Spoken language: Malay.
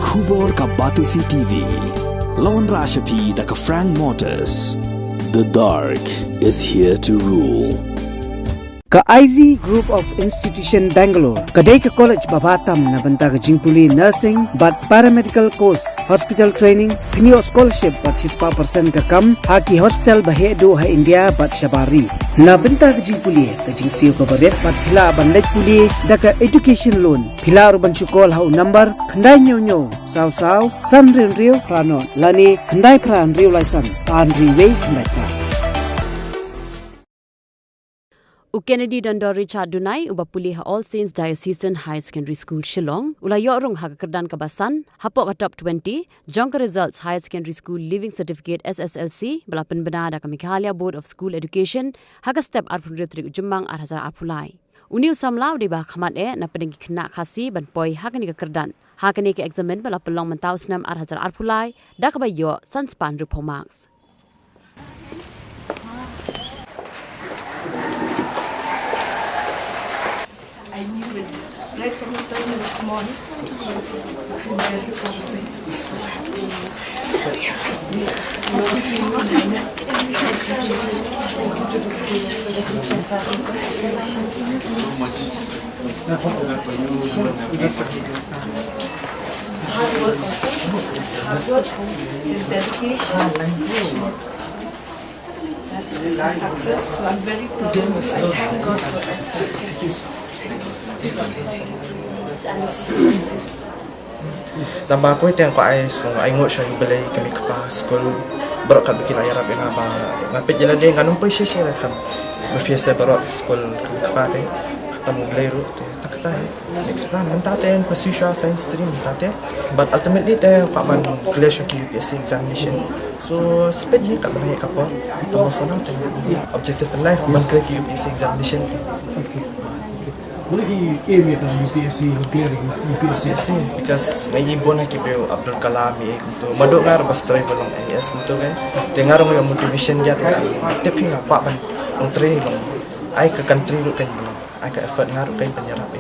Khubor ka Batisi TV. Lawan Rashapi da ka Frank Motors. The dark is here to rule. Ka IZ Group of Institution Bangalore, kadai ka college babatam na banta ka jingpuli nursing but paramedical course, hospital training, Khynnah scholarship but 6% ka kam, haki hospital bahedo ha India but shabari. Na banta ka jingpuli, ka jingsiyo ka baret but pila bandaj puli, da ka education loan, pila urban chukol ha number, khandai nyo, saw, san rin pranon, lani khandai pran riu laisan, an riway khandai pran. Kennedy Dondor Richard Dunai ubapuli ha All Saints Diocesan High Secondary School Shillong ula yorong ha kerdan kabasan hapok ka top 20 jongka results High Secondary School Living Certificate SSLC belapen benada ka Meghalaya Board of School Education ha ka step arpundretrik jumang arhazar arpulai uni usamlaw di ba Hakhmat na pedengki Khynnah Khasi ban poi ha ka ni ka kerdan ha ka ni ka examen belapelong mentau senam arhazar arpulai da ka bayo sanspan rupo marks. I knew it right from the time this morning. Very promising. So happy. Hard work also. It's hard work. His dedication. That is a success. So I'm very proud of him. I thank God for that. Thank you. Tambah aku itu yang kau so I ngot siya beli kami kepas sekolah berok kami kira ya rapi ngapa ngapit jalan dia nganong pun share kan biasa berok sekolah kami kepas deh ketemu beli ru tak kata next plan mentah teh pursue science stream mentah teh but ultimately teh kau man clear siya UPSC examination so sepedi kat mana kapal tambah for now teh objective in life man clear UPSC examination. Boleh aim ya kan UPSC clear UPSC because ngayon bon na kipo Abdul Kalam itu madok ngar bas try bolong AS gitu kan dengar mo yung motivation dia taping apa ban ang try long ay ka country ro kan ay ka effort ngar kan penyerap